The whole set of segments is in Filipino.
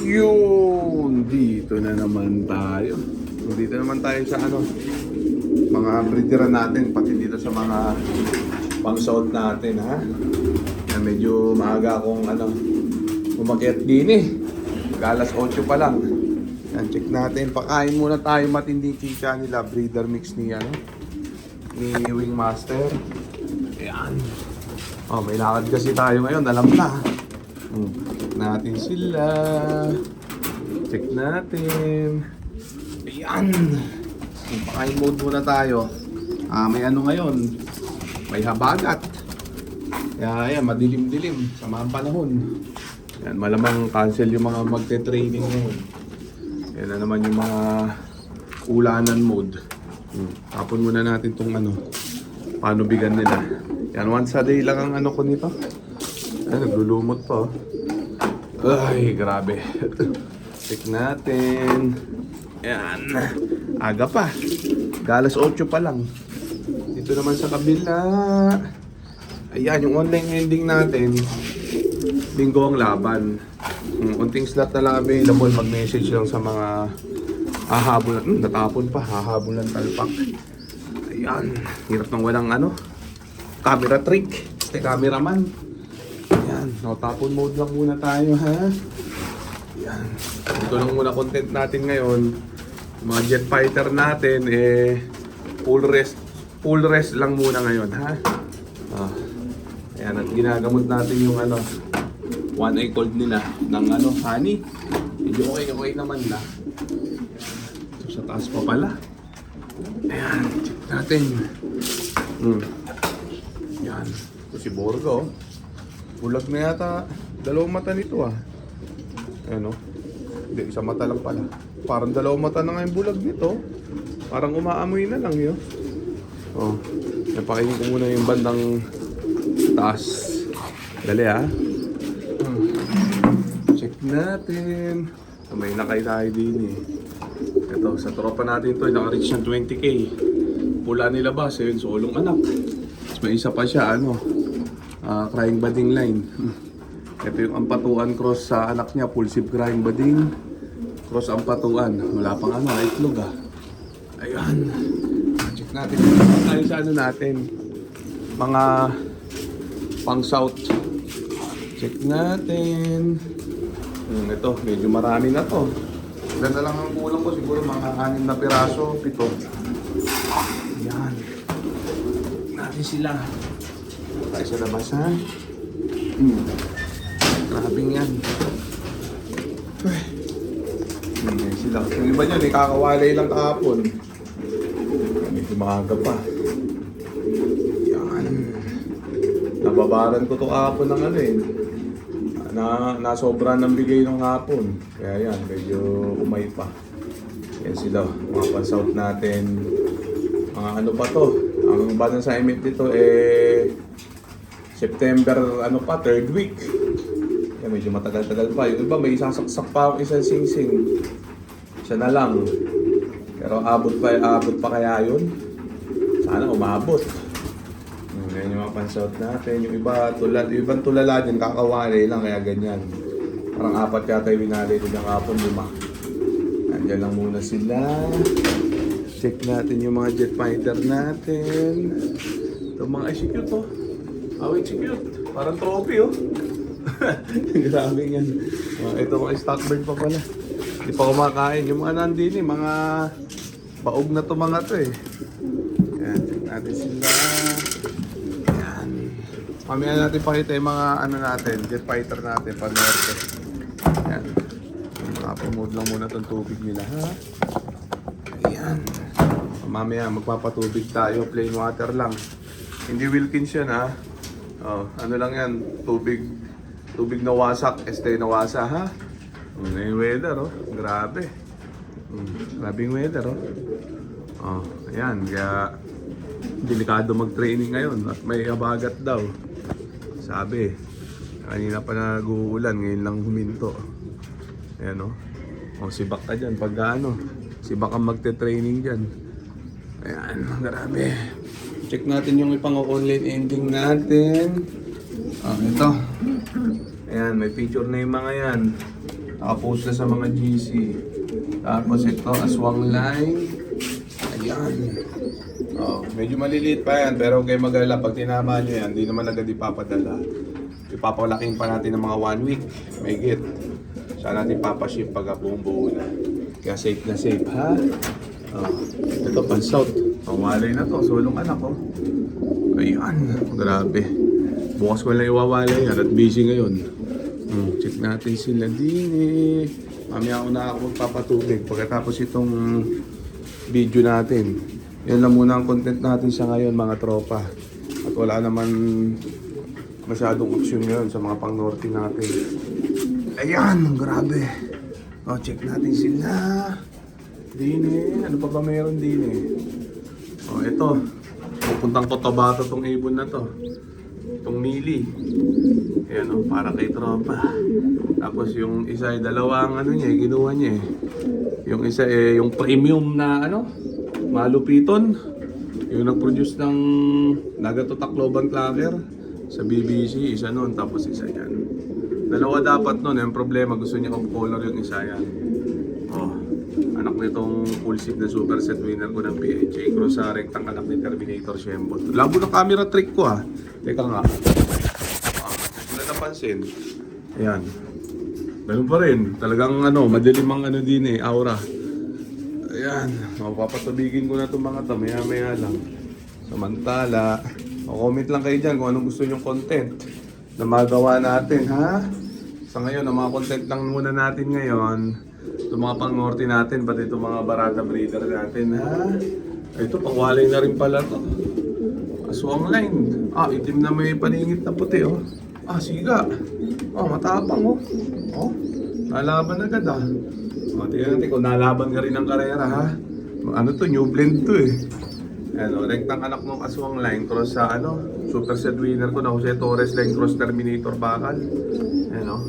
Yun! Dito na naman tayo. Dito naman tayo sa mga breederan natin, pati dito sa mga pang-salt natin, ha? Yan, medyo maaga akong umakyat din eh. Alas 8 pa lang. Yan, check natin. Pakain muna tayo matinding chicha nila. Breeder mix ni Wingmaster. Ayan. Oh, may lakad kasi tayo ngayon. Alam na. Check natin sila. Check natin. Ayan. Pakain mode muna tayo. May ngayon. May habagat. Kaya ayan, madilim-dilim sa mga panahon. Yan, malamang cancel yung mga magte-training ngayon. Yan na naman yung mga ulanan mode. Tapon muna natin tong panubigan nila. Yan, once a day lang ang ko nito. Ay, naglulumot pa. Ay, grabe. Check natin. Yan. Aga pa. Alas 8 pa lang. Dito naman sa kabila. Ayan, yung online ending natin. Linggo ang laban. Unting slot na lang available. Mag-message lang sa mga hahabulan. Natapon pa. Hahabulan talpak. Ayan. Hirap ng walang camera trick. Cameraman. Ayan. Natapon mode lang muna tayo, ha? Ayan. Ito lang muna content natin ngayon. Mga jet fighter natin, full rest lang muna ngayon, ha? Ayan. At ginagamot natin yung one eye cold nila ng honey. Medyo okay naman na. So, sa taas pa pala. Ayan, check natin. Ayan, ito si Borgo. Bulag na yata. Dalawang mata nito Ayan Hindi, isang mata lang pala. Parang dalawang mata na nga yung bulag nito. Parang umaamoy na lang yun. Napakainin ko muna yung bandang taas. Dali check natin. May nakay tayo din Ito, sa tropa natin ito, naka-reach ng 20k. Pula nilabas, yun, solong anak. Tapos may isa pa siya, crying budding line. Ito yung ampatuan cross sa anak niya, pulsive crying budding. Cross ampatuan. Wala pang itlog Ayan. Check natin. Tayo sa natin. Mga pang south. Check natin. Ito, medyo marami na to. Ganda lang ang kulang ko. Siguro mga 6 na piraso, 7. Ayan. Check natin sila. Tayo sa labas, ha? Grabing yan. Ayan sila. Yung iba nyo, kakawalay lang kahapon. Medyo maaga pa. Ayan. Nababaran ko to kahapon ng nasobra ng bigay ng hapon. Kaya yan, medyo umay pa. Yan sila, mga pan-south natin. Mga pa to? Ang banang sa assignment dito September 3rd week. Yan, medyo matagal-tagal pa. Yung iba may isasaksak pa akong isang sing-sing. Siya na lang. Pero abot pa kaya yun? Sana umabot. Yan yung mga pan-south natin. Yung ibang tulala dyan, kakawalay lang, kaya ganyan. Parang 4 yata yung winalay din ng hapon, 5. Nandiyan lang muna sila. Check natin yung mga jet fighter natin. Ito mga execute execute. Parang trophy Grabe yan. Ito mga stock bird pa pala. Hindi pa kumakain. Yung mga nandini, mga baog na to mga to Yan, check natin sila. Mamaya natin pakita yung mga natin, jet fighter natin, panorte. Ayan. Makapromote lang muna itong tubig nila, ha? Ayan. Mamaya magpapatubig tayo, plain water lang. Hindi Wilkins yan, ha? Lang yan, tubig na wasak, na wasa, ha? Yung weather, grabe. Grabing weather, ayan, kaya delikado mag-training ngayon at may habagat daw. Sabi, kanina pa nag-uulan, ngayon lang huminto. Ayan sibak ka dyan pag sibak kang magte-training dyan. Ayan, grabe. Check natin yung ipang-online ending natin. Ito. Ayan, may picture na yung mga yan. Nakapost na sa mga GC. Tapos ito, aswang line. Ayan. Oh, medyo maliliit pa yan, pero huwag kayo mag-alala. Pag tinama nyo yan, hindi naman agad ipapadala. Ipapalaking pa natin ng mga 1 week. May git. Saan natin papaship pag buong buo na. Kaya safe na safe, ha? Oh, ito, pan-south. Pangwalay na to. Sulong anak ko. Ayan. Grabe. Bukas ko lang iwawalay yan at busy ngayon. Check natin sila din eh. Mamaya ako na ako magpapatubig pagkatapos itong video natin. Yan lang muna ang content natin sa ngayon mga tropa. At wala naman masyadong option ngayon sa mga pang-norte natin. Ayan, grabe. O, check natin sila. Dine, ano pa ba meron dine? O, ito. Pupuntang Cotabato tong ibon na to. Itong mili. Ayan o, para kay tropa. Tapos yung isa ay dalawang ano niya, ginawa niya eh. Yung isa eh, yung premium na ano, malupiton. Yung nag-produce ng Nagato Tacloban Clacker sa BBC, isa nun, tapos isa yan. Dalawa dapat nun, yung problema, gusto niya off color yung isa yan. Oh, anak nitong full seat na super set winner ko ng PHA Cross sa rectang anak ni Terminator Shembot. Labo ng camera trick ko ah. Teka nga. Wala napansin. Ayan. Ganun pa rin. Talagang ano, madilim ang ano din eh, aura. Ayan. Mapapatubigin ko na itong mga to. Maya-maya lang. Samantala, comment lang kayo dyan kung anong gusto nyong content na magawa natin, ha? Sa ngayon, ang mga content lang muna natin ngayon. Itong mga pang-norte natin, pati itong mga barata breeder natin, ha? Ito, pangwalay na rin pala to. Aswang line. Ah, itim na may paningit na puti, oh. Ah, siga. Oh, matapang, oh. Oh, nalaban agad, ah. Oh, tingnan natin kung nalaban ka rin ng karera, ha? Ano to, new blend to, eh. Ano, rectang anak ng aswang line cross sa ano, super set winner ko na Jose Torres line cross Terminator bakal. Ano?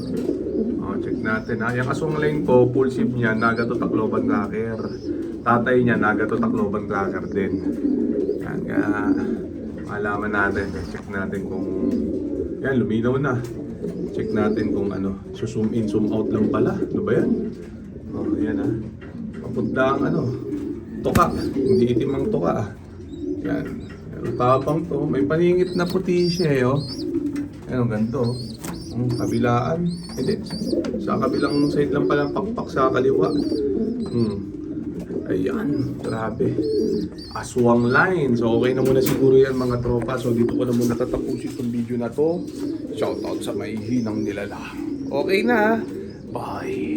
Oh, check natin ha. Yung aswang line ko, full ship niya, Nagato Tacloban Clacker. Tatay niya, Nagato Tacloban Clacker din. Yan, kaya malaman natin. Check natin kung yan, luminaw na. Check natin kung ano, zoom in, zoom out lang pala. Ano ba yan? Oh, yan ha. Papunta ang ano, tuka. Hindi itim ang tuka ah. Yan. Tapang to. May paningit na puti siya eh, oh. Ayan, ganito. Ang kabilaan. Hindi. Sa kabilang side lang pala pakpak sa kaliwa. Ayan. Grabe. Aswang line. So, okay na muna siguro yan mga tropa. So, dito ko na muna tatapusin itong video na to. Shoutout sa may hinang nilala. Okay na. Bye.